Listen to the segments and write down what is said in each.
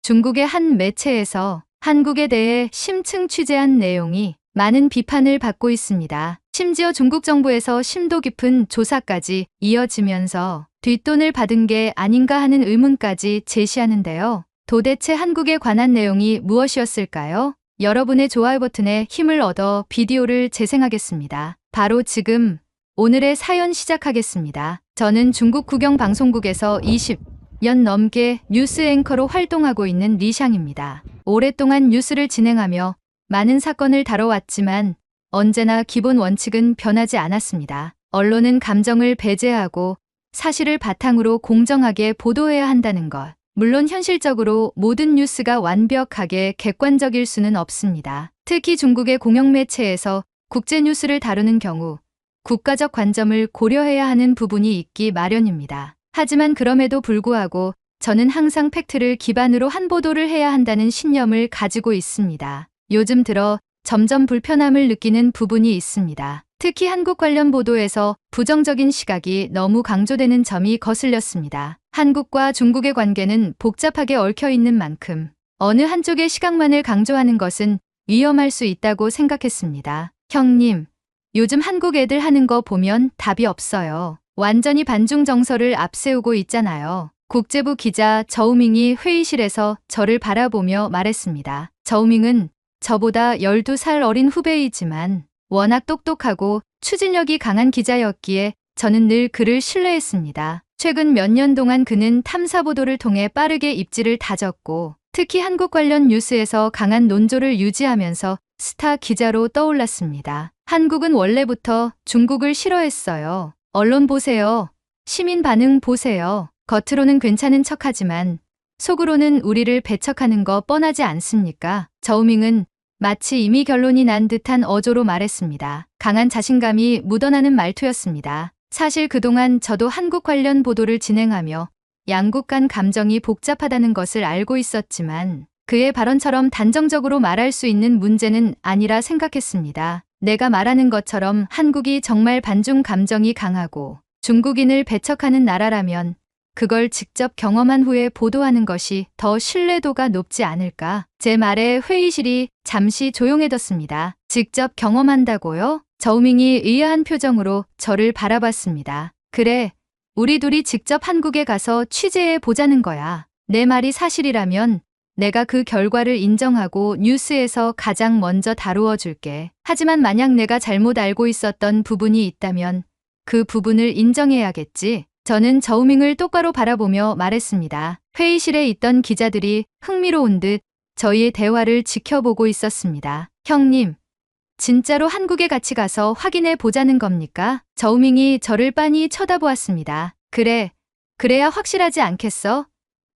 중국의 한 매체에서 한국에 대해 심층 취재한 내용이 많은 비판을 받고 있습니다. 심지어 중국 정부에서 심도 깊은 조사까지 이어지면서 뒷돈을 받은 게 아닌가 하는 의문까지 제시하는데요. 도대체 한국에 관한 내용이 무엇이었을까요? 여러분의 좋아요 버튼에 힘을 얻어 비디오를 재생하겠습니다. 바로 지금 오늘의 사연 시작하겠습니다. 저는 중국 국영방송국에서 20년 넘게 뉴스 앵커로 활동하고 있는 리샹입니다. 오랫동안 뉴스를 진행하며 많은 사건을 다뤄왔지만 언제나 기본 원칙은 변하지 않았습니다. 언론은 감정을 배제하고 사실을 바탕으로 공정하게 보도해야 한다는 것. 물론 현실적으로 모든 뉴스가 완벽하게 객관적일 수는 없습니다. 특히 중국의 공영매체에서 국제 뉴스를 다루는 경우 국가적 관점을 고려해야 하는 부분이 있기 마련입니다. 하지만 그럼에도 불구하고 저는 항상 팩트를 기반으로 한 보도를 해야 한다는 신념을 가지고 있습니다. 요즘 들어 점점 불편함을 느끼는 부분이 있습니다. 특히 한국 관련 보도에서 부정적인 시각이 너무 강조되는 점이 거슬렸습니다. 한국과 중국의 관계는 복잡하게 얽혀 있는 만큼 어느 한쪽의 시각만을 강조하는 것은 위험할 수 있다고 생각했습니다. 형님, 요즘 한국 애들 하는 거 보면 답이 없어요. 완전히 반중 정서를 앞세우고 있잖아요. 국제부 기자 저우밍이 회의실에서 저를 바라보며 말했습니다. 저우밍은 저보다 12살 어린 후배이지만 워낙 똑똑하고 추진력이 강한 기자였기에 저는 늘 그를 신뢰했습니다. 최근 몇 년 동안 그는 탐사보도를 통해 빠르게 입지를 다졌고 특히 한국 관련 뉴스에서 강한 논조를 유지하면서 스타 기자로 떠올랐습니다. 한국은 원래부터 중국을 싫어했어요. 언론 보세요. 시민 반응 보세요. 겉으로는 괜찮은 척하지만 속으로는 우리를 배척하는 거 뻔하지 않습니까? 저우밍은 마치 이미 결론이 난 듯한 어조로 말했습니다. 강한 자신감이 묻어나는 말투였습니다. 사실 그동안 저도 한국 관련 보도를 진행하며 양국 간 감정이 복잡하다는 것을 알고 있었지만 그의 발언처럼 단정적으로 말할 수 있는 문제는 아니라 생각했습니다. 내가 말하는 것처럼 한국이 정말 반중 감정이 강하고 중국인을 배척하는 나라라면 그걸 직접 경험한 후에 보도하는 것이 더 신뢰도가 높지 않을까? 제 말에 회의실이 잠시 조용해졌습니다. 직접 경험한다고요? 저우밍이 의아한 표정으로 저를 바라봤습니다. 그래, 우리 둘이 직접 한국에 가서 취재해 보자는 거야. 내 말이 사실이라면 내가 그 결과를 인정하고 뉴스에서 가장 먼저 다루어 줄게. 하지만 만약 내가 잘못 알고 있었던 부분이 있다면 그 부분을 인정해야겠지. 저는 저우밍을 똑바로 바라보며 말했습니다. 회의실에 있던 기자들이 흥미로운 듯 저희의 대화를 지켜보고 있었습니다. 형님, 진짜로 한국에 같이 가서 확인해 보자는 겁니까? 저우밍이 저를 빤히 쳐다보았습니다. 그래, 그래야 확실하지 않겠어?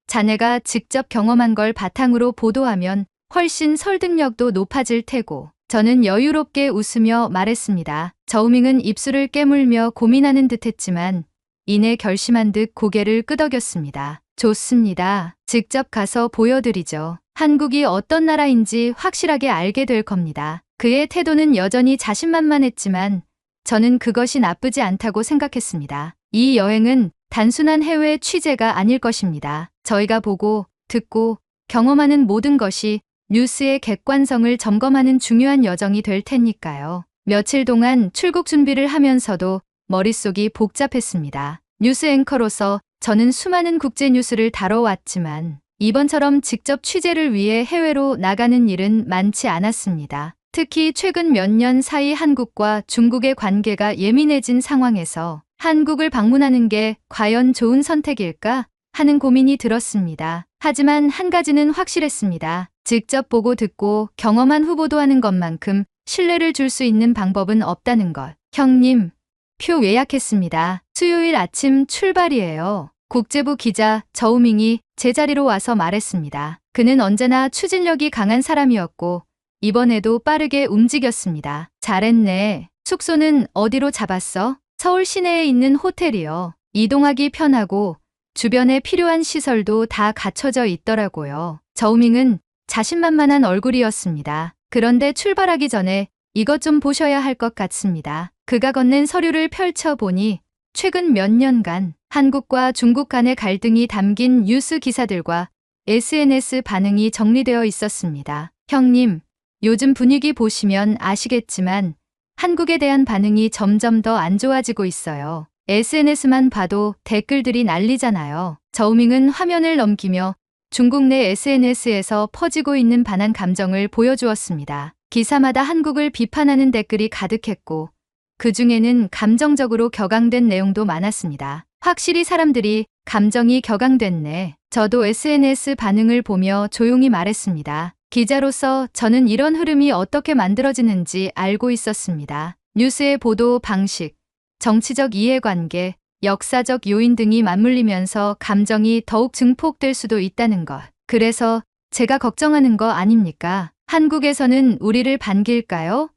자네가 직접 경험한 걸 바탕으로 보도하면 훨씬 설득력도 높아질 테고. 저는 여유롭게 웃으며 말했습니다. 저우밍은 입술을 깨물며 고민하는 듯했지만 이내 결심한 듯 고개를 끄덕였습니다. 좋습니다. 직접 가서 보여드리죠. 한국이 어떤 나라인지 확실하게 알게 될 겁니다. 그의 태도는 여전히 자신만만했지만 저는 그것이 나쁘지 않다고 생각했습니다. 이 여행은 단순한 해외 취재가 아닐 것입니다. 저희가 보고, 듣고, 경험하는 모든 것이 뉴스의 객관성을 점검하는 중요한 여정이 될 테니까요. 며칠 동안 출국 준비를 하면서도 머릿속이 복잡했습니다. 뉴스 앵커로서 저는 수많은 국제 뉴스를 다뤄왔지만 이번처럼 직접 취재를 위해 해외로 나가는 일은 많지 않았습니다. 특히 최근 몇 년 사이 한국과 중국의 관계가 예민해진 상황에서 한국을 방문하는 게 과연 좋은 선택일까 하는 고민이 들었습니다. 하지만 한 가지는 확실했습니다. 직접 보고 듣고 경험한 후보도하는 것만큼 신뢰를 줄 수 있는 방법은 없다는 것. 형님, 표 예약했습니다. 수요일 아침 출발이에요. 국제부 기자 저우밍이 제자리로 와서 말했습니다. 그는 언제나 추진력이 강한 사람이었고 이번에도 빠르게 움직였습니다. 잘했네. 숙소는 어디로 잡았어? 서울 시내에 있는 호텔이요. 이동하기 편하고 주변에 필요한 시설도 다 갖춰져 있더라고요. 저우밍은 자신만만한 얼굴이었습니다. 그런데 출발하기 전에 이것 좀 보셔야 할 것 같습니다. 그가 건넨 서류를 펼쳐보니 최근 몇 년간 한국과 중국 간의 갈등이 담긴 뉴스 기사들과 SNS 반응이 정리되어 있었습니다. 형님, 요즘 분위기 보시면 아시겠지만 한국에 대한 반응이 점점 더 안 좋아지고 있어요. SNS만 봐도 댓글들이 난리잖아요. 저우밍은 화면을 넘기며 중국 내 SNS에서 퍼지고 있는 반한 감정을 보여주었습니다. 기사마다 한국을 비판하는 댓글이 가득했고 그 중에는 감정적으로 격앙된 내용도 많았습니다. 확실히 사람들이 감정이 격앙됐네. 저도 SNS 반응을 보며 조용히 말했습니다. 기자로서 저는 이런 흐름이 어떻게 만들어지는지 알고 있었습니다. 뉴스의 보도 방식, 정치적 이해관계, 역사적 요인 등이 맞물리면서 감정이 더욱 증폭될 수도 있다는 것. 그래서 제가 걱정하는 거 아닙니까? 한국에서는 우리를 반길까요?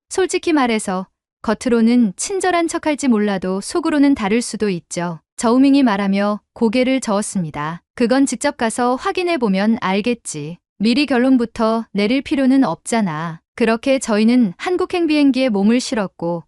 솔직히 말해서 겉으로는 친절한 척할지 몰라도 속으로는 다를 수도 있죠. 저우밍이 말하며 고개를 저었습니다. 그건 직접 가서 확인해보면 알겠지. 미리 결론부터 내릴 필요는 없잖아. 그렇게 저희는 한국행 비행기에 몸을 실었고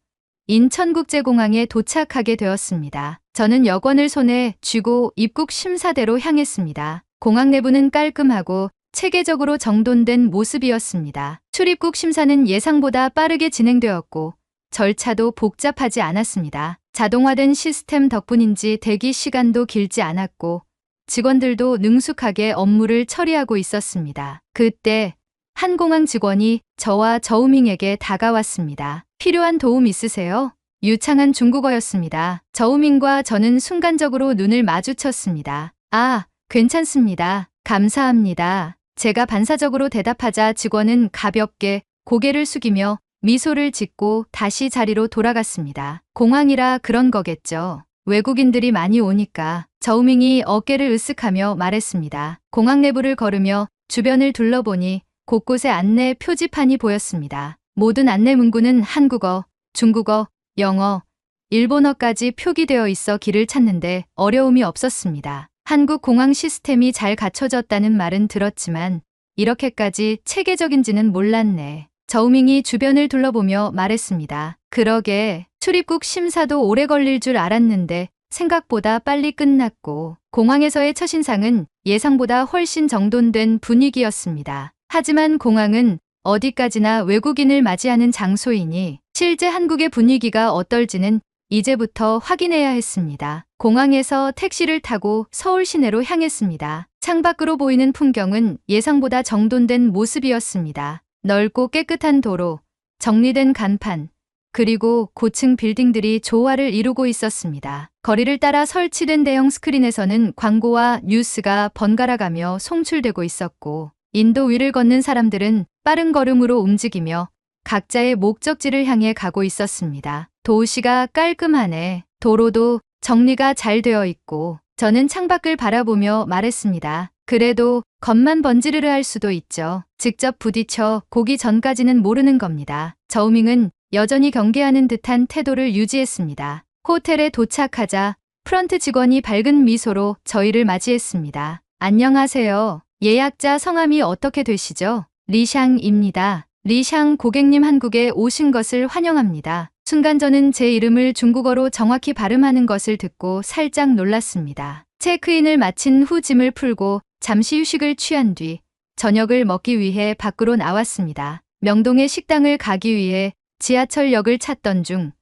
인천국제공항에 도착하게 되었습니다. 저는 여권을 손에 쥐고 입국 심사대로 향했습니다. 공항 내부는 깔끔하고 체계적으로 정돈된 모습이었습니다. 출입국 심사는 예상보다 빠르게 진행되었고 절차도 복잡하지 않았습니다. 자동화된 시스템 덕분인지 대기 시간도 길지 않았고 직원들도 능숙하게 업무를 처리하고 있었습니다. 그때 한 공항 직원이 저와 저우밍에게 다가왔습니다. 필요한 도움 있으세요? 유창한 중국어였습니다. 저우밍과 저는 순간적으로 눈을 마주쳤습니다. 아, 괜찮습니다. 감사합니다. 제가 반사적으로 대답하자 직원은 가볍게 고개를 숙이며 미소를 짓고 다시 자리로 돌아갔습니다. 공항이라 그런 거겠죠. 외국인들이 많이 오니까. 저우밍이 어깨를 으쓱하며 말했습니다. 공항 내부를 걸으며 주변을 둘러보니 곳곳에 안내 표지판이 보였습니다. 모든 안내 문구는 한국어, 중국어, 영어, 일본어까지 표기되어 있어 길을 찾는데 어려움이 없었습니다. 한국 공항 시스템이 잘 갖춰졌다는 말은 들었지만 이렇게까지 체계적인지는 몰랐네. 저우밍이 주변을 둘러보며 말했습니다. 그러게, 출입국 심사도 오래 걸릴 줄 알았는데 생각보다 빨리 끝났고 공항에서의 첫인상은 예상보다 훨씬 정돈된 분위기였습니다. 하지만 공항은 어디까지나 외국인을 맞이하는 장소이니 실제 한국의 분위기가 어떨지는 이제부터 확인해야 했습니다. 공항에서 택시를 타고 서울 시내로 향했습니다. 창밖으로 보이는 풍경은 예상보다 정돈된 모습이었습니다. 넓고 깨끗한 도로, 정리된 간판, 그리고 고층 빌딩들이 조화를 이루고 있었습니다. 거리를 따라 설치된 대형 스크린에서는 광고와 뉴스가 번갈아가며 송출되고 있었고 인도 위를 걷는 사람들은 빠른 걸음으로 움직이며 각자의 목적지를 향해 가고 있었습니다. 도시가 깔끔하네. 도로도 정리가 잘 되어 있고 저는 창밖을 바라보며 말했습니다. 그래도 겉만 번지르르 할 수도 있죠. 직접 부딪혀 고기 전까지는 모르는 겁니다. 저우밍은 여전히 경계하는 듯한 태도를 유지했습니다. 호텔에 도착하자 프런트 직원이 밝은 미소로 저희를 맞이했습니다. 안녕하세요. 예약자 성함이 어떻게 되시죠? 리샹입니다. 리샹 고객님, 한국에 오신 것을 환영합니다. 순간 저는 제 이름을 중국어로 정확히 발음하는 것을 듣고 살짝 놀랐습니다. 체크인을 마친 후 짐을 풀고 잠시 휴식을 취한 뒤 저녁을 먹기 위해 밖으로 나왔습니다. 명동의 식당을 가기 위해 지하철역을 찾던 중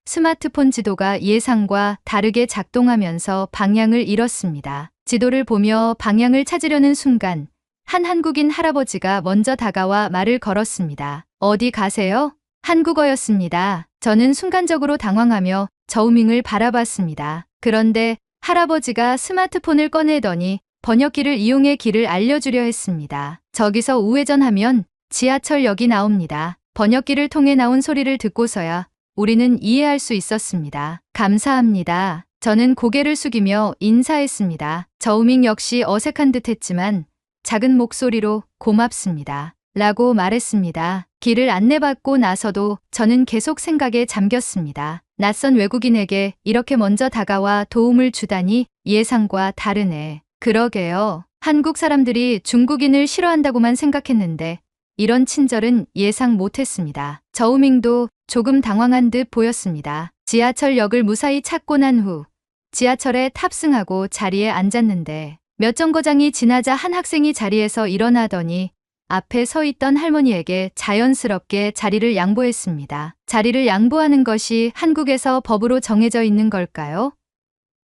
스마트폰 지도가 예상과 다르게 작동하면서 방향을 잃었습니다. 지도를 보며 방향을 찾으려는 순간 한 한국인 할아버지가 먼저 다가와 말을 걸었습니다. 어디 가세요? 한국어였습니다. 저는 순간적으로 당황하며 저우밍을 바라봤습니다. 그런데 할아버지가 스마트폰을 꺼내더니 번역기를 이용해 길을 알려주려 했습니다. 저기서 우회전하면 지하철역이 나옵니다. 번역기를 통해 나온 소리를 듣고서야 우리는 이해할 수 있었습니다. 감사합니다. 저는 고개를 숙이며 인사했습니다. 저우밍 역시 어색한 듯 했지만 작은 목소리로 고맙습니다. 라고 말했습니다. 길을 안내받고 나서도 저는 계속 생각에 잠겼습니다. 낯선 외국인에게 이렇게 먼저 다가와 도움을 주다니 예상과 다르네. 그러게요. 한국 사람들이 중국인을 싫어한다고만 생각했는데 이런 친절은 예상 못했습니다. 저우밍도 조금 당황한 듯 보였습니다. 지하철역을 무사히 찾고 난 후 지하철에 탑승하고 자리에 앉았는데 몇 정거장이 지나자 한 학생이 자리에서 일어나더니 앞에 서 있던 할머니에게 자연스럽게 자리를 양보했습니다. 자리를 양보하는 것이 한국에서 법으로 정해져 있는 걸까요?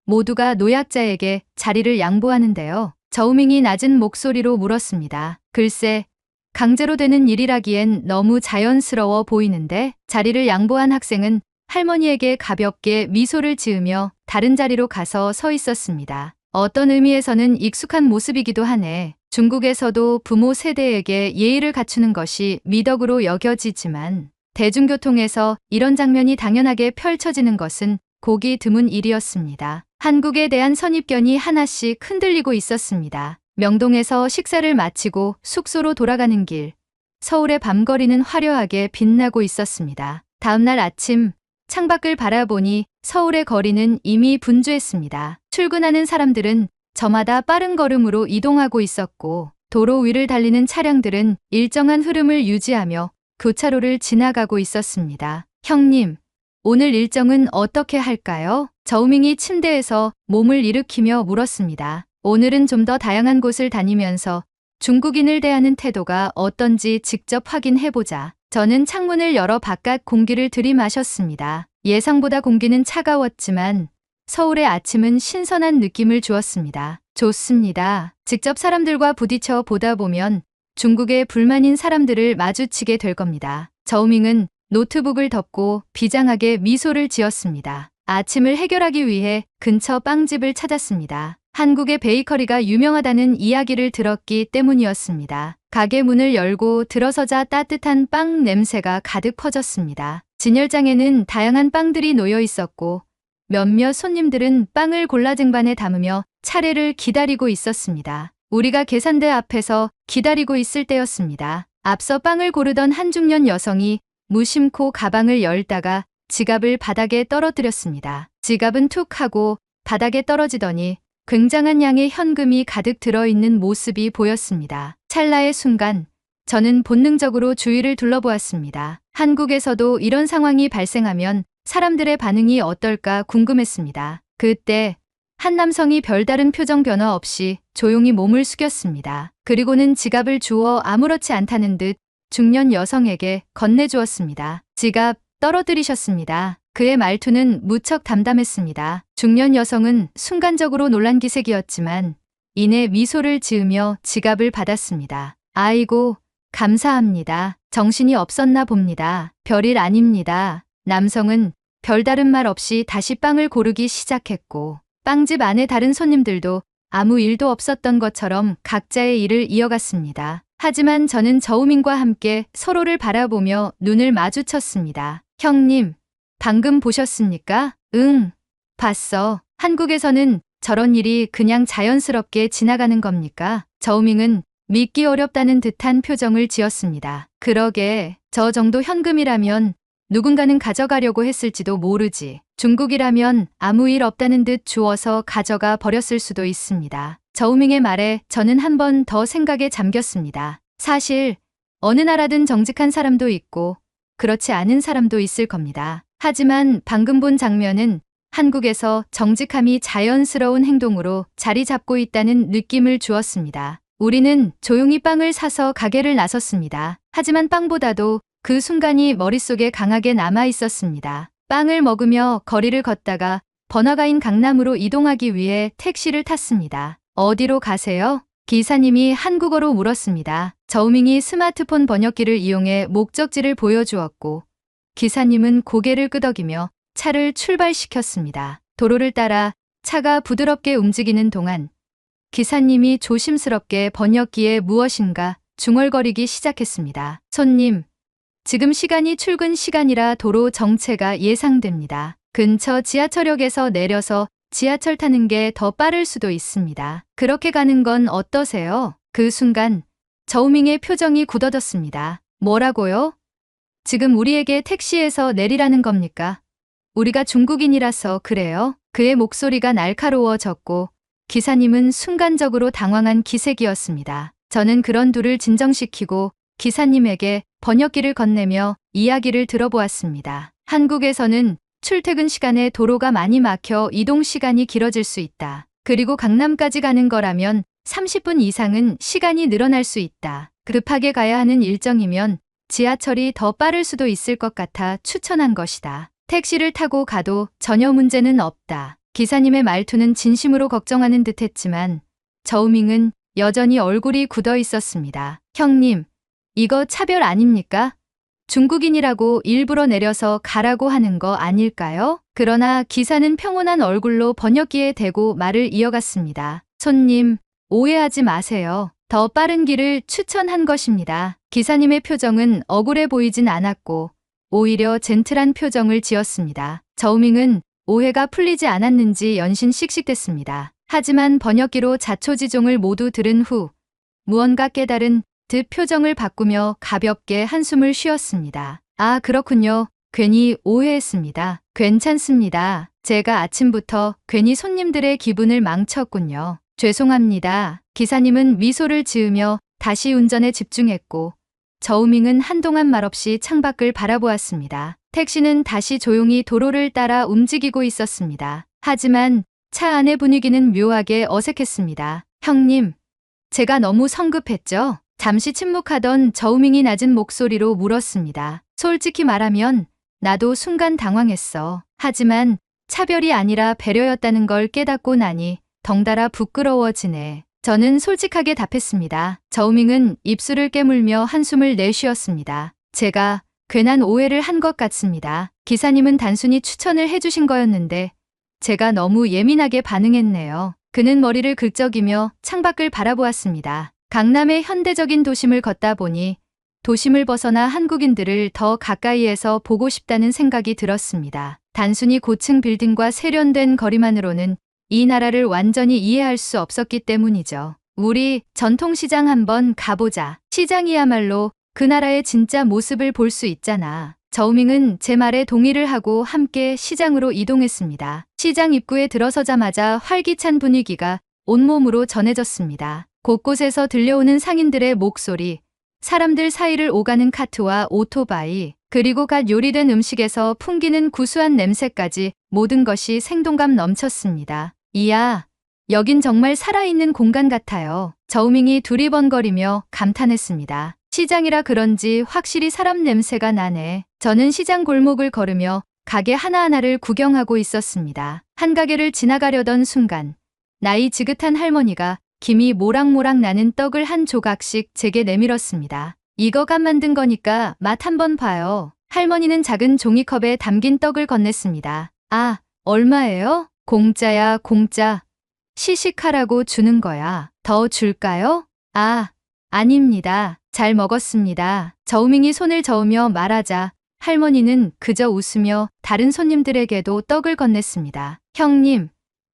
모두가 노약자에게 자리를 양보하는데요. 저우밍이 낮은 목소리로 물었습니다. 글쎄, 강제로 되는 일이라기엔 너무 자연스러워 보이는데. 자리를 양보한 학생은 할머니에게 가볍게 미소를 지으며 다른 자리로 가서 서 있었습니다. 어떤 의미에서는 익숙한 모습이기도 하네. 중국에서도 부모 세대에게 예의를 갖추는 것이 미덕으로 여겨지지만 대중교통에서 이런 장면이 당연하게 펼쳐지는 것은 보기 드문 일이었습니다. 한국에 대한 선입견이 하나씩 흔들리고 있었습니다. 명동에서 식사를 마치고 숙소로 돌아가는 길, 서울의 밤거리는 화려하게 빛나고 있었습니다. 다음날 아침, 창밖을 바라보니 서울의 거리는 이미 분주했습니다. 출근하는 사람들은 저마다 빠른 걸음으로 이동하고 있었고, 도로 위를 달리는 차량들은 일정한 흐름을 유지하며 교차로를 지나가고 있었습니다. 형님, 오늘 일정은 어떻게 할까요? 저우밍이 침대에서 몸을 일으키며 물었습니다. 오늘은 좀 더 다양한 곳을 다니면서 중국인을 대하는 태도가 어떤지 직접 확인해보자. 저는 창문을 열어 바깥 공기를 들이마셨습니다. 예상보다 공기는 차가웠지만 서울의 아침은 신선한 느낌을 주었습니다. 좋습니다. 직접 사람들과 부딪혀 보다 보면 중국에 불만인 사람들을 마주치게 될 겁니다. 저우밍은 노트북을 덮고 비장하게 미소를 지었습니다. 아침을 해결하기 위해 근처 빵집을 찾았습니다. 한국의 베이커리가 유명하다는 이야기를 들었기 때문이었습니다. 가게 문을 열고 들어서자 따뜻한 빵 냄새가 가득 퍼졌습니다. 진열장에는 다양한 빵들이 놓여 있었고 몇몇 손님들은 빵을 골라 쟁반에 담으며 차례를 기다리고 있었습니다. 우리가 계산대 앞에서 기다리고 있을 때였습니다. 앞서 빵을 고르던 한 중년 여성이 무심코 가방을 열다가 지갑을 바닥에 떨어뜨렸습니다. 지갑은 툭 하고 바닥에 떨어지더니 굉장한 양의 현금이 가득 들어있는 모습이 보였습니다. 찰나의 순간 저는 본능적으로 주위를 둘러보았습니다. 한국에서도 이런 상황이 발생하면 사람들의 반응이 어떨까 궁금했습니다. 그때 한 남성이 별다른 표정 변화 없이 조용히 몸을 숙였습니다. 그리고는 지갑을 주워 아무렇지 않다는 듯 중년 여성에게 건네주었습니다. 지갑 떨어뜨리셨습니다. 그의 말투는 무척 담담했습니다. 중년 여성은 순간적으로 놀란 기색이었지만 이내 미소를 지으며 지갑을 받았습니다. 아이고, 감사합니다. 정신이 없었나 봅니다. 별일 아닙니다. 남성은 별다른 말 없이 다시 빵을 고르기 시작했고 빵집 안의 다른 손님들도 아무 일도 없었던 것처럼 각자의 일을 이어갔습니다. 하지만 저는 저우민과 함께 서로를 바라보며 눈을 마주쳤습니다. 형님, 방금 보셨습니까? 응, 봤어. 한국에서는 저런 일이 그냥 자연스럽게 지나가는 겁니까? 저우밍은 믿기 어렵다는 듯한 표정을 지었습니다. 그러게, 저 정도 현금이라면 누군가는 가져가려고 했을지도 모르지. 중국이라면 아무 일 없다는 듯 주워서 가져가 버렸을 수도 있습니다. 저우밍의 말에 저는 한 번 더 생각에 잠겼습니다. 사실 어느 나라든 정직한 사람도 있고 그렇지 않은 사람도 있을 겁니다. 하지만 방금 본 장면은 한국에서 정직함이 자연스러운 행동으로 자리 잡고 있다는 느낌을 주었습니다. 우리는 조용히 빵을 사서 가게를 나섰습니다. 하지만 빵보다도 그 순간이 머릿속에 강하게 남아 있었습니다. 빵을 먹으며 거리를 걷다가 번화가인 강남으로 이동하기 위해 택시를 탔습니다. 어디로 가세요? 기사님이 한국어로 물었습니다. 저우밍이 스마트폰 번역기를 이용해 목적지를 보여주었고 기사님은 고개를 끄덕이며 차를 출발시켰습니다. 도로를 따라 차가 부드럽게 움직이는 동안 기사님이 조심스럽게 번역기에 무엇인가 중얼거리기 시작했습니다. 손님, 지금 시간이 출근 시간이라 도로 정체가 예상됩니다. 근처 지하철역에서 내려서 지하철 타는 게 더 빠를 수도 있습니다. 그렇게 가는 건 어떠세요? 그 순간 저우밍의 표정이 굳어졌습니다. 뭐라고요? 지금 우리에게 택시에서 내리라는 겁니까? 우리가 중국인이라서 그래요? 그의 목소리가 날카로워졌고 기사님은 순간적으로 당황한 기색이었습니다. 저는 그런 둘을 진정시키고 기사님에게 번역기를 건네며 이야기를 들어보았습니다. 한국에서는 출퇴근 시간에 도로가 많이 막혀 이동 시간이 길어질 수 있다. 그리고 강남까지 가는 거라면 30분 이상은 시간이 늘어날 수 있다. 급하게 가야 하는 일정이면 지하철이 더 빠를 수도 있을 것 같아 추천한 것이다. 택시를 타고 가도 전혀 문제는 없다. 기사님의 말투는 진심으로 걱정하는 듯했지만 저우밍은 여전히 얼굴이 굳어 있었습니다. 형님, 이거 차별 아닙니까? 중국인이라고 일부러 내려서 가라고 하는 거 아닐까요? 그러나 기사는 평온한 얼굴로 번역기에 대고 말을 이어갔습니다. 손님, 오해하지 마세요. 더 빠른 길을 추천한 것입니다. 기사님의 표정은 억울해 보이진 않았고 오히려 젠틀한 표정을 지었습니다. 저우밍은 오해가 풀리지 않았는지 연신 씩씩댔습니다. 하지만 번역기로 자초지종을 모두 들은 후 무언가 깨달은 듯 표정을 바꾸며 가볍게 한숨을 쉬었습니다. 아, 그렇군요. 괜히 오해했습니다. 괜찮습니다. 제가 아침부터 괜히 손님들의 기분을 망쳤군요. 죄송합니다. 기사님은 미소를 지으며 다시 운전에 집중했고 저우밍은 한동안 말없이 창밖을 바라보았습니다. 택시는 다시 조용히 도로를 따라 움직이고 있었습니다. 하지만 차 안의 분위기는 묘하게 어색했습니다. 형님, 제가 너무 성급했죠? 잠시 침묵하던 저우밍이 낮은 목소리로 물었습니다. 솔직히 말하면 나도 순간 당황했어. 하지만 차별이 아니라 배려였다는 걸 깨닫고 나니 덩달아 부끄러워지네. 저는 솔직하게 답했습니다. 저우밍은 입술을 깨물며 한숨을 내쉬었습니다. 제가 괜한 오해를 한 것 같습니다. 기사님은 단순히 추천을 해주신 거였는데 제가 너무 예민하게 반응했네요. 그는 머리를 긁적이며 창밖을 바라보았습니다. 강남의 현대적인 도심을 걷다 보니 도심을 벗어나 한국인들을 더 가까이에서 보고 싶다는 생각이 들었습니다. 단순히 고층 빌딩과 세련된 거리만으로는 이 나라를 완전히 이해할 수 없었기 때문이죠. 우리 전통시장 한번 가보자. 시장이야말로 그 나라의 진짜 모습을 볼 수 있잖아. 저우밍은 제 말에 동의를 하고 함께 시장으로 이동했습니다. 시장 입구에 들어서자마자 활기찬 분위기가 온몸으로 전해졌습니다. 곳곳에서 들려오는 상인들의 목소리, 사람들 사이를 오가는 카트와 오토바이, 그리고 갓 요리된 음식에서 풍기는 구수한 냄새까지 모든 것이 생동감 넘쳤습니다. 이야, 여긴 정말 살아있는 공간 같아요. 저우밍이 두리번거리며 감탄했습니다. 시장이라 그런지 확실히 사람 냄새가 나네. 저는 시장 골목을 걸으며 가게 하나하나를 구경하고 있었습니다. 한 가게를 지나가려던 순간 나이 지긋한 할머니가 김이 모락모락 나는 떡을 한 조각씩 제게 내밀었습니다. 이거 갓 만든 거니까 맛 한번 봐요. 할머니는 작은 종이컵에 담긴 떡을 건넸습니다. 아, 얼마예요? 공짜야, 공짜. 시식하라고 주는 거야. 더 줄까요? 아, 아닙니다. 잘 먹었습니다. 저우밍이 손을 저으며 말하자 할머니는 그저 웃으며 다른 손님들에게도 떡을 건넸습니다. 형님,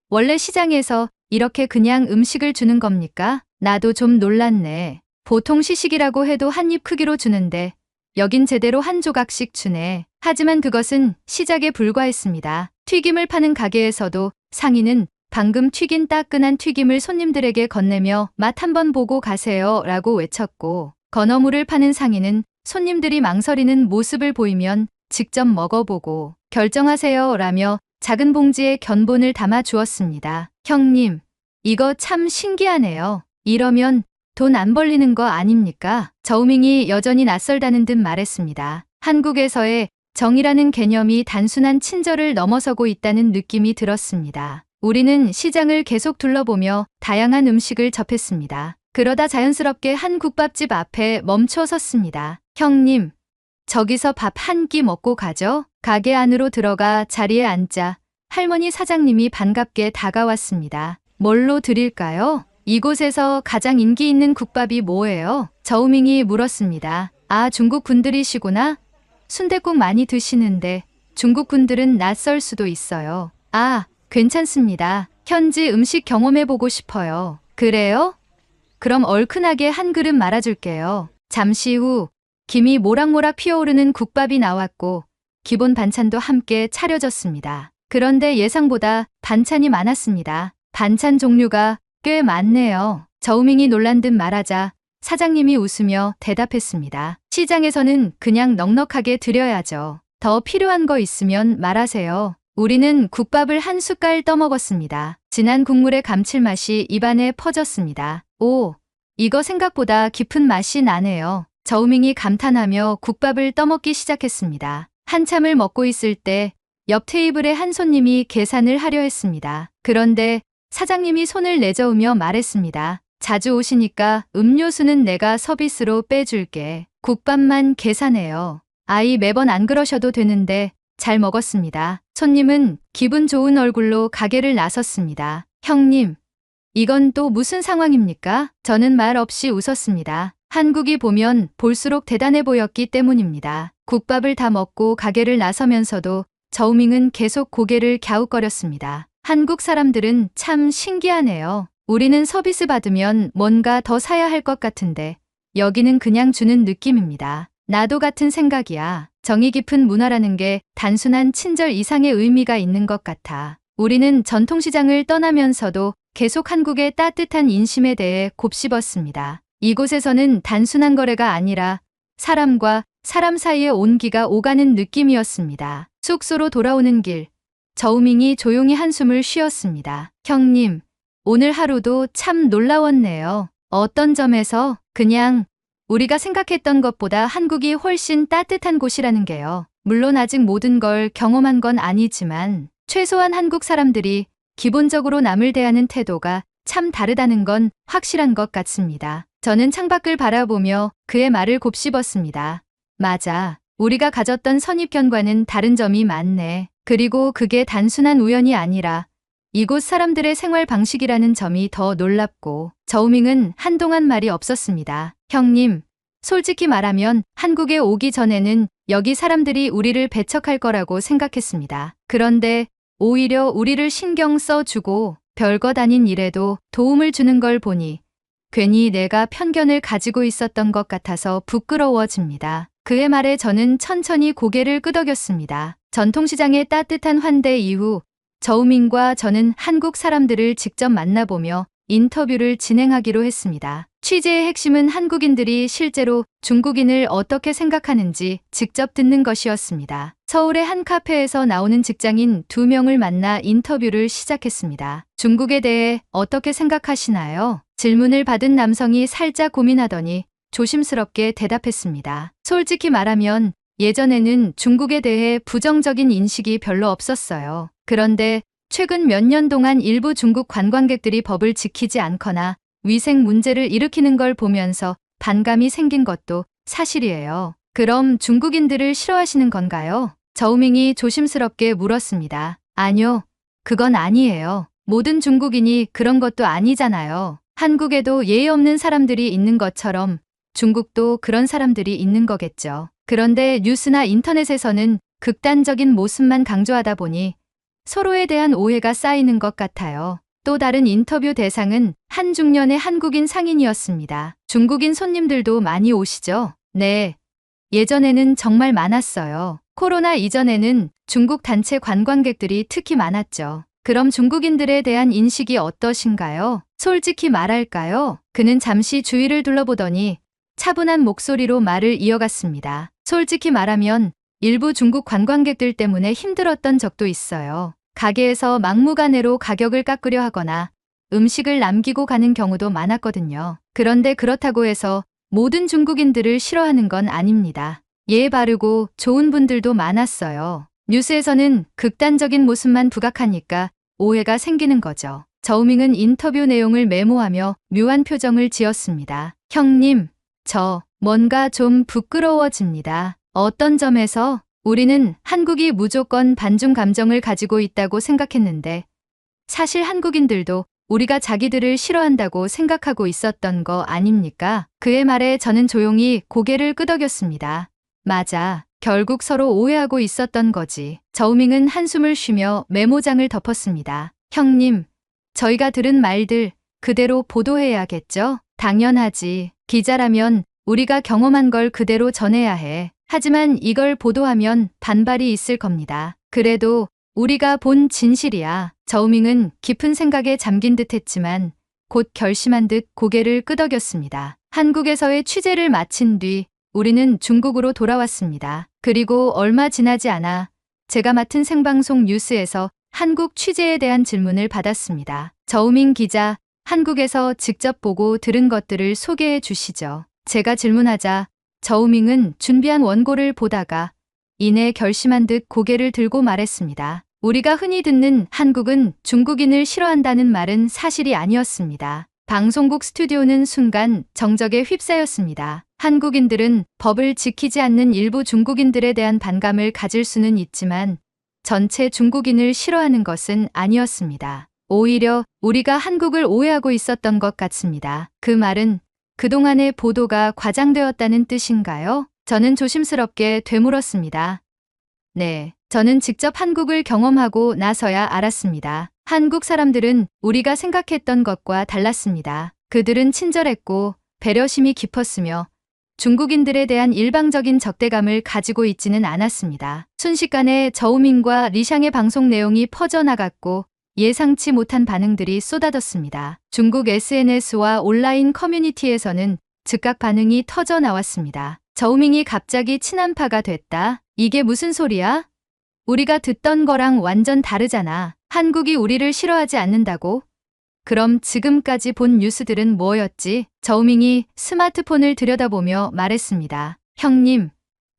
원래 시장에서 이렇게 그냥 음식을 주는 겁니까? 나도 좀 놀랐네. 보통 시식이라고 해도 한 입 크기로 주는데 여긴 제대로 한 조각씩 주네. 하지만 그것은 시작에 불과했습니다. 튀김을 파는 가게에서도 상인은 방금 튀긴 따끈한 튀김을 손님들에게 건네며 맛 한번 보고 가세요 라고 외쳤고 건어물을 파는 상인은 손님들이 망설이는 모습을 보이면 직접 먹어보고 결정하세요 라며 작은 봉지에 견본을 담아 주었습니다. 형님, 이거 참 신기하네요. 이러면 돈 안 벌리는 거 아닙니까? 저우밍이 여전히 낯설다는 듯 말했습니다. 한국에서의 정이라는 개념이 단순한 친절을 넘어서고 있다는 느낌이 들었습니다. 우리는 시장을 계속 둘러보며 다양한 음식을 접했습니다. 그러다 자연스럽게 한 국밥집 앞에 멈춰 섰습니다. 형님, 저기서 밥 한 끼 먹고 가죠? 가게 안으로 들어가 자리에 앉자 할머니 사장님이 반갑게 다가왔습니다. 뭘로 드릴까요? 이곳에서 가장 인기 있는 국밥이 뭐예요? 저우밍이 물었습니다. 아, 중국 분들이시구나? 순댓국 많이 드시는데 중국 분들은 낯설 수도 있어요. 아, 괜찮습니다. 현지 음식 경험해보고 싶어요. 그래요? 그럼 얼큰하게 한 그릇 말아줄게요. 잠시 후 김이 모락모락 피어오르는 국밥이 나왔고 기본 반찬도 함께 차려졌습니다. 그런데 예상보다 반찬이 많았습니다. 반찬 종류가 꽤 많네요. 저우밍이 놀란 듯 말하자 사장님이 웃으며 대답했습니다. 시장에서는 그냥 넉넉하게 드려야죠. 더 필요한 거 있으면 말하세요. 우리는 국밥을 한 숟갈 떠먹었습니다. 진한 국물의 감칠맛이 입안에 퍼졌습니다. 오, 이거 생각보다 깊은 맛이 나네요. 저우밍이 감탄하며 국밥을 떠먹기 시작했습니다. 한참을 먹고 있을 때 옆 테이블에 한 손님이 계산을 하려 했습니다. 그런데 사장님이 손을 내저으며 말했습니다. 자주 오시니까 음료수는 내가 서비스로 빼줄게. 국밥만 계산해요. 아이 매번 안 그러셔도 되는데 잘 먹었습니다. 손님은 기분 좋은 얼굴로 가게를 나섰습니다. 형님, 이건 또 무슨 상황입니까? 저는 말 없이 웃었습니다. 한국이 보면 볼수록 대단해 보였기 때문입니다. 국밥을 다 먹고 가게를 나서면서도 저우밍은 계속 고개를 갸웃거렸습니다. 한국 사람들은 참 신기하네요. 우리는 서비스 받으면 뭔가 더 사야 할 것 같은데 여기는 그냥 주는 느낌입니다. 나도 같은 생각이야. 정이 깊은 문화라는 게 단순한 친절 이상의 의미가 있는 것 같아. 우리는 전통시장을 떠나면서도 계속 한국의 따뜻한 인심에 대해 곱씹었습니다. 이곳에서는 단순한 거래가 아니라 사람과 사람 사이의 온기가 오가는 느낌이었습니다. 숙소로 돌아오는 길, 저우밍이 조용히 한숨을 쉬었습니다. 형님, 오늘 하루도 참 놀라웠네요. 어떤 점에서? 그냥 우리가 생각했던 것보다 한국이 훨씬 따뜻한 곳이라는 게요. 물론 아직 모든 걸 경험한 건 아니지만 최소한 한국 사람들이 기본적으로 남을 대하는 태도가 참 다르다는 건 확실한 것 같습니다. 저는 창밖을 바라보며 그의 말을 곱씹었습니다. 맞아. 우리가 가졌던 선입견과는 다른 점이 많네. 그리고 그게 단순한 우연이 아니라 이곳 사람들의 생활 방식이라는 점이 더 놀랍고. 저우밍은 한동안 말이 없었습니다. 형님, 솔직히 말하면 한국에 오기 전에는 여기 사람들이 우리를 배척할 거라고 생각했습니다. 그런데 오히려 우리를 신경 써주고 별것 아닌 일에도 도움을 주는 걸 보니 괜히 내가 편견을 가지고 있었던 것 같아서 부끄러워집니다. 그의 말에 저는 천천히 고개를 끄덕였습니다. 전통시장의 따뜻한 환대 이후 저우밍과 저는 한국 사람들을 직접 만나보며 인터뷰를 진행하기로 했습니다. 취재의 핵심은 한국인들이 실제로 중국인을 어떻게 생각하는지 직접 듣는 것이었습니다. 서울의 한 카페에서 나오는 직장인 2명을 만나 인터뷰를 시작했습니다. 중국에 대해 어떻게 생각하시나요? 질문을 받은 남성이 살짝 고민하더니 조심스럽게 대답했습니다. 솔직히 말하면 예전에는 중국에 대해 부정적인 인식이 별로 없었어요. 그런데 최근 몇 년 동안 일부 중국 관광객들이 법을 지키지 않거나 위생 문제를 일으키는 걸 보면서 반감이 생긴 것도 사실이에요. 그럼 중국인들을 싫어하시는 건가요? 저우밍이 조심스럽게 물었습니다. 아니요, 그건 아니에요. 모든 중국인이 그런 것도 아니잖아요. 한국에도 예의 없는 사람들이 있는 것처럼 중국도 그런 사람들이 있는 거겠죠. 그런데 뉴스나 인터넷에서는 극단적인 모습만 강조하다 보니 서로에 대한 오해가 쌓이는 것 같아요. 또 다른 인터뷰 대상은 한 중년의 한국인 상인이었습니다. 중국인 손님들도 많이 오시죠? 네. 예전에는 정말 많았어요. 코로나 이전에는 중국 단체 관광객들이 특히 많았죠. 그럼 중국인들에 대한 인식이 어떠신가요? 솔직히 말할까요? 그는 잠시 주위를 둘러보더니 차분한 목소리로 말을 이어갔습니다. 솔직히 말하면 일부 중국 관광객들 때문에 힘들었던 적도 있어요. 가게에서 막무가내로 가격을 깎으려 하거나 음식을 남기고 가는 경우도 많았거든요. 그런데 그렇다고 해서 모든 중국인들을 싫어하는 건 아닙니다. 예의 바르고 좋은 분들도 많았어요. 뉴스에서는 극단적인 모습만 부각하니까 오해가 생기는 거죠. 저우밍은 인터뷰 내용을 메모하며 묘한 표정을 지었습니다. 형님, 저 뭔가 좀 부끄러워집니다. 어떤 점에서? 우리는 한국이 무조건 반중 감정을 가지고 있다고 생각했는데 사실 한국인들도 우리가 자기들을 싫어한다고 생각하고 있었던 거 아닙니까? 그의 말에 저는 조용히 고개를 끄덕였습니다. 맞아. 결국 서로 오해하고 있었던 거지. 저우밍은 한숨을 쉬며 메모장을 덮었습니다. 형님, 저희가 들은 말들 그대로 보도해야겠죠? 당연하지. 기자라면 우리가 경험한 걸 그대로 전해야 해. 하지만 이걸 보도하면 반발이 있을 겁니다. 그래도 우리가 본 진실이야. 저우밍은 깊은 생각에 잠긴 듯 했지만 곧 결심한 듯 고개를 끄덕였습니다. 한국에서의 취재를 마친 뒤 우리는 중국으로 돌아왔습니다. 그리고 얼마 지나지 않아 제가 맡은 생방송 뉴스에서 한국 취재에 대한 질문을 받았습니다. 저우민 기자, 한국에서 직접 보고 들은 것들을 소개해 주시죠. 제가 질문하자 저우밍은 준비한 원고를 보다가 이내 결심한 듯 고개를 들고 말했습니다. 우리가 흔히 듣는 한국은 중국인을 싫어한다는 말은 사실이 아니었습니다. 방송국 스튜디오는 순간 정적에 휩싸였습니다. 한국인들은 법을 지키지 않는 일부 중국인들에 대한 반감을 가질 수는 있지만 전체 중국인을 싫어하는 것은 아니었습니다. 오히려 우리가 한국을 오해하고 있었던 것 같습니다. 그 말은 그동안의 보도가 과장되었다는 뜻인가요? 저는 조심스럽게 되물었습니다. 네, 저는 직접 한국을 경험하고 나서야 알았습니다. 한국 사람들은 우리가 생각했던 것과 달랐습니다. 그들은 친절했고 배려심이 깊었으며 중국인들에 대한 일방적인 적대감을 가지고 있지는 않았습니다. 순식간에 저우민과 리샹의 방송 내용이 퍼져나갔고 예상치 못한 반응들이 쏟아졌습니다. 중국 SNS와 온라인 커뮤니티에서는 즉각 반응이 터져 나왔습니다. 저우밍이 갑자기 친한파가 됐다? 이게 무슨 소리야? 우리가 듣던 거랑 완전 다르잖아. 한국이 우리를 싫어하지 않는다고? 그럼 지금까지 본 뉴스들은 뭐였지? 저우밍이 스마트폰을 들여다보며 말했습니다. 형님,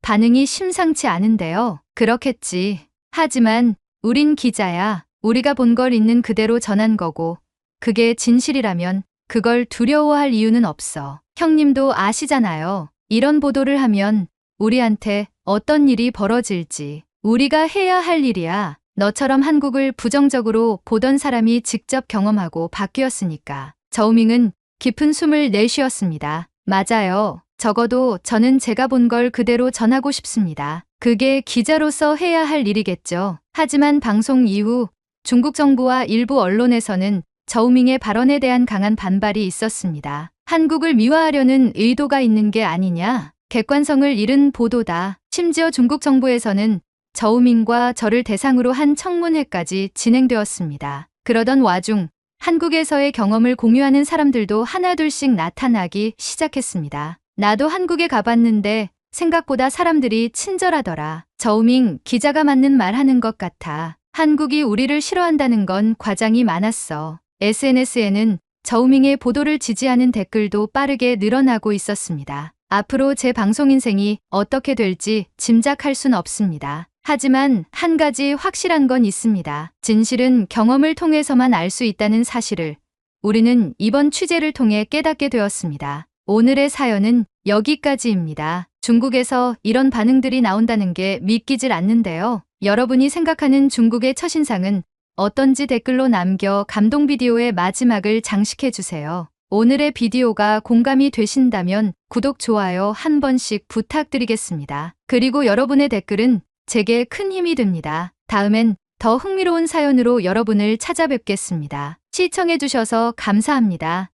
반응이 심상치 않은데요. 그렇겠지. 하지만 우린 기자야. 우리가 본 걸 있는 그대로 전한 거고 그게 진실이라면 그걸 두려워할 이유는 없어. 형님도 아시잖아요. 이런 보도를 하면 우리한테 어떤 일이 벌어질지. 우리가 해야 할 일이야. 너처럼 한국을 부정적으로 보던 사람이 직접 경험하고 바뀌었으니까. 저우밍은 깊은 숨을 내쉬었습니다. 맞아요. 적어도 저는 제가 본 걸 그대로 전하고 싶습니다. 그게 기자로서 해야 할 일이겠죠. 하지만 방송 이후 중국 정부와 일부 언론에서는 저우밍의 발언에 대한 강한 반발이 있었습니다. 한국을 미화하려는 의도가 있는 게 아니냐? 객관성을 잃은 보도다. 심지어 중국 정부에서는 저우밍과 저를 대상으로 한 청문회까지 진행되었습니다. 그러던 와중 한국에서의 경험을 공유하는 사람들도 하나둘씩 나타나기 시작했습니다. 나도 한국에 가봤는데 생각보다 사람들이 친절하더라. 저우밍 기자가 맞는 말 하는 것 같아. 한국이 우리를 싫어한다는 건 과장이 많았어. SNS에는 저우밍의 보도를 지지하는 댓글도 빠르게 늘어나고 있었습니다. 앞으로 제 방송 인생이 어떻게 될지 짐작할 순 없습니다. 하지만 한 가지 확실한 건 있습니다. 진실은 경험을 통해서만 알 수 있다는 사실을 우리는 이번 취재를 통해 깨닫게 되었습니다. 오늘의 사연은 여기까지입니다. 중국에서 이런 반응들이 나온다는 게 믿기질 않는데요. 여러분이 생각하는 중국의 첫인상은 어떤지 댓글로 남겨 감동 비디오의 마지막을 장식해주세요. 오늘의 비디오가 공감이 되신다면 구독, 좋아요 한 번씩 부탁드리겠습니다. 그리고 여러분의 댓글은 제게 큰 힘이 됩니다. 다음엔 더 흥미로운 사연으로 여러분을 찾아뵙겠습니다. 시청해주셔서 감사합니다.